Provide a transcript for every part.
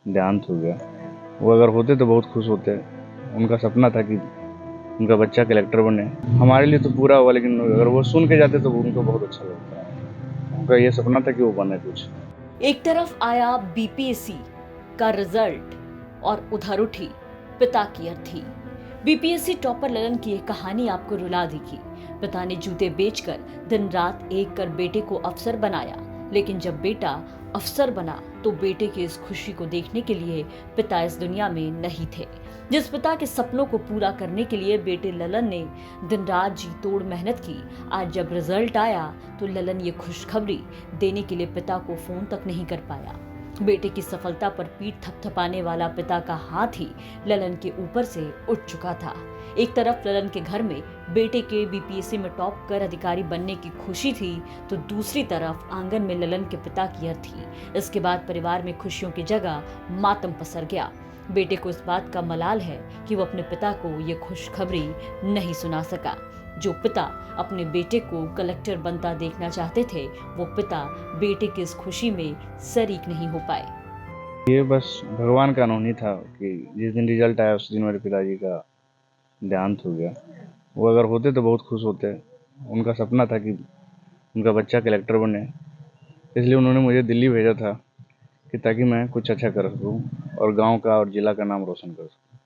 देहांत हो गया। वो अगर होते तो बहुत खुश होते। उनका सपना था कि उनका बच्चा कलेक्टर बने। हमारे लिए तो पूरा हुआ, लेकिन अगर वो सुन के जाते तो उनको बहुत अच्छा लगता। उनका ये सपना था कि वो बने कुछ। एक तरफ आया बीपीएससी का रिजल्ट और उधर उठी पिता की अर्थी। बीपीएससी टॉपर ललन की एक कहानी आपको रुला देगी। पिता ने जूते बेचकर दिन रात एक कर बेटे को अफसर बनाया, लेकिन जब बेटा अफसर बना तो बेटे की इस खुशी को देखने के लिए पिता इस दुनिया में नहीं थे। जिस पिता के सपनों को पूरा करने के लिए बेटे ललन ने दिन रात जी तोड़ मेहनत की, आज जब रिजल्ट आया तो ललन ये खुशखबरी देने के लिए पिता को फोन तक नहीं कर पाया। बेटे की सफलता पर पीठ थपथपाने वाला पिता का हाथ ही ललन के ऊपर से उठ चुका था। एक तरफ ललन के घर में बेटे के बीपीएससी में टॉप कर अधिकारी बनने की खुशी थी, तो दूसरी तरफ आंगन में ललन के पिता की अर्थी। इसके बाद परिवार में खुशियों की जगह मातम पसर गया। बेटे को इस बात का मलाल है कि वो अपने पिता को ये खुशखबरी नहीं सुना सका। जो पिता अपने बेटे को कलेक्टर बनता देखना चाहते थे, वो पिता बेटे की इस खुशी में शरीक नहीं हो पाए। ये बस भगवान का अनहोनी था कि जिस दिन रिजल्ट आया उस दिन मेरे पिताजी का देहांत हो गया। वो अगर होते तो बहुत खुश होते। उनका सपना था कि उनका बच्चा कलेक्टर बने, इसलिए उन्होंने मुझे दिल्ली भेजा था कि ताकि मैं कुछ अच्छा कर सकूँ और गांव का और जिला का नाम रोशन कर सकूँ।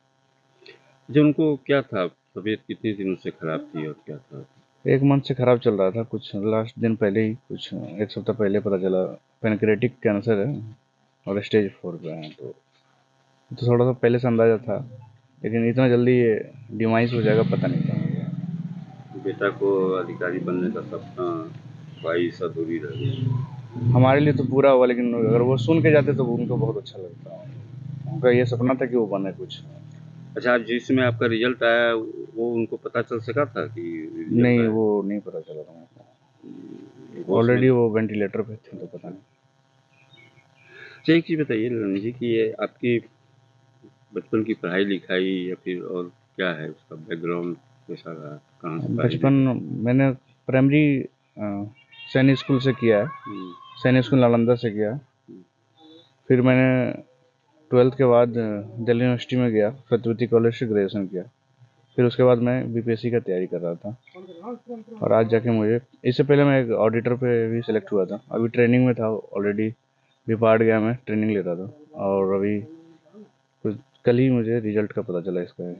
जो उनको क्या था, तबीयत कितने दिनों से खराब थी और क्या था? 1 मंथ से खराब चल रहा था। कुछ लास्ट दिन पहले ही, कुछ 1 सप्ताह पहले पता चला पेनक्रेटिक कैंसर है और स्टेज 4 पे है। तो थोड़ा सा पहले से अंदाजा था, लेकिन इतना जल्दी ये डिमाइस हो जाएगा पता नहीं था। बेटा को अधिकारी बनने का सपना ख्वाहिश अधूरी रह गई। हमारे लिए तो पूरा हुआ, लेकिन अगर वो सुन के जाते तो उनको बहुत अच्छा लगता। उनका ये सपना था कि वो बने कुछ। अच्छा, आज जिस समय आपका रिजल्ट आया वो उनको पता चल सका था कि रिजल्ट नहीं, आया? वो नहीं पता चला था मुझको। होश में ऑलरेडी वो वेंटिलेटर पे थे, तो पता नहीं। अच्छा, एक चीज़ बताइए ललन जी कि ये आपकी बचपन की पढ़ाई लिखाई या फिर और क्या है, उसका बैकग्राउंड कैसा रहा, कहाँ से पढ़ाई बचपन मैंने प्राइमरी सैनिक स्कूल से किया है। सैनिक स्कूल नालंदा से किया। फिर मैंने 12th के बाद दिल्ली यूनिवर्सिटी में गया, फतेहपुरी कॉलेज से ग्रेजुएशन किया। फिर उसके बाद मैं बीपीएससी का तैयारी कर रहा था और आज जाके मुझे, इससे पहले मैं एक ऑडिटर पे भी सिलेक्ट हुआ था। अभी ट्रेनिंग में था, ऑलरेडी विपार्ट गया, मैं ट्रेनिंग ले रहा था और अभी कुछ कल ही मुझे रिजल्ट का पता चला इसका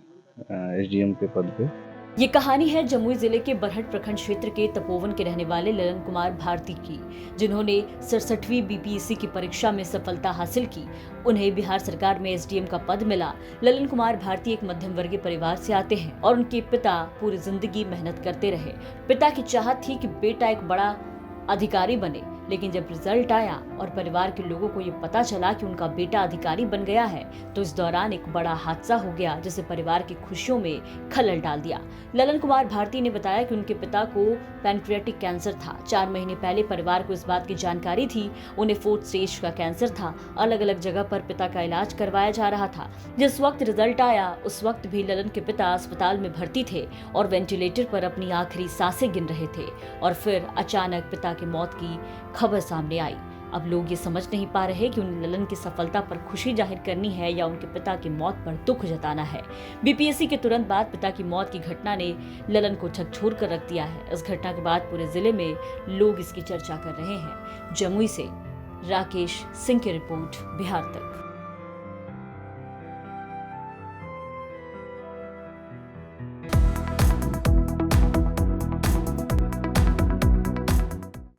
एसडीएम के पद पे। ये कहानी है जमुई जिले के बरहट प्रखंड क्षेत्र के तपोवन के रहने वाले ललन कुमार भारती की, जिन्होंने 67वीं बीपीएससी की परीक्षा में सफलता हासिल की। उन्हें बिहार सरकार में एसडीएम का पद मिला। ललन कुमार भारती एक मध्यम वर्गीय परिवार से आते हैं और उनके पिता पूरी जिंदगी मेहनत करते रहे। पिता की चाहत थी कि बेटा एक बड़ा अधिकारी बने, लेकिन जब रिजल्ट आया और परिवार के लोगों को ये पता चला कि उनका बेटा अधिकारी बन गया है, तो इस दौरान एक बड़ा हादसा हो गया जिससे परिवार की खुशियों में खलल डाल दिया। ललन कुमार भारती ने बताया कि उनके पिता को पैनक्रियाटिक कैंसर था। 4 महीने पहले परिवार को इस बात की जानकारी थी। उन्हें 4th स्टेज का कैंसर था। अलग अलग जगह पर पिता का इलाज करवाया जा रहा था। जिस वक्त रिजल्ट आया उस वक्त भी ललन के पिता अस्पताल में भर्ती थे और वेंटिलेटर पर अपनी आखिरी सांसें गिन रहे थे, और फिर अचानक पिता की मौत की खबर सामने आई। अब लोग ये समझ नहीं पा रहे कि उन्हें ललन की सफलता पर खुशी जाहिर करनी है या उनके पिता की मौत पर दुख जताना है। बीपीएससी के तुरंत बाद पिता की मौत की घटना ने ललन को झकझोर कर रख दिया है। इस घटना के बाद पूरे जिले में लोग इसकी चर्चा कर रहे हैं। जमुई से राकेश सिंह की रिपोर्ट, बिहार तक।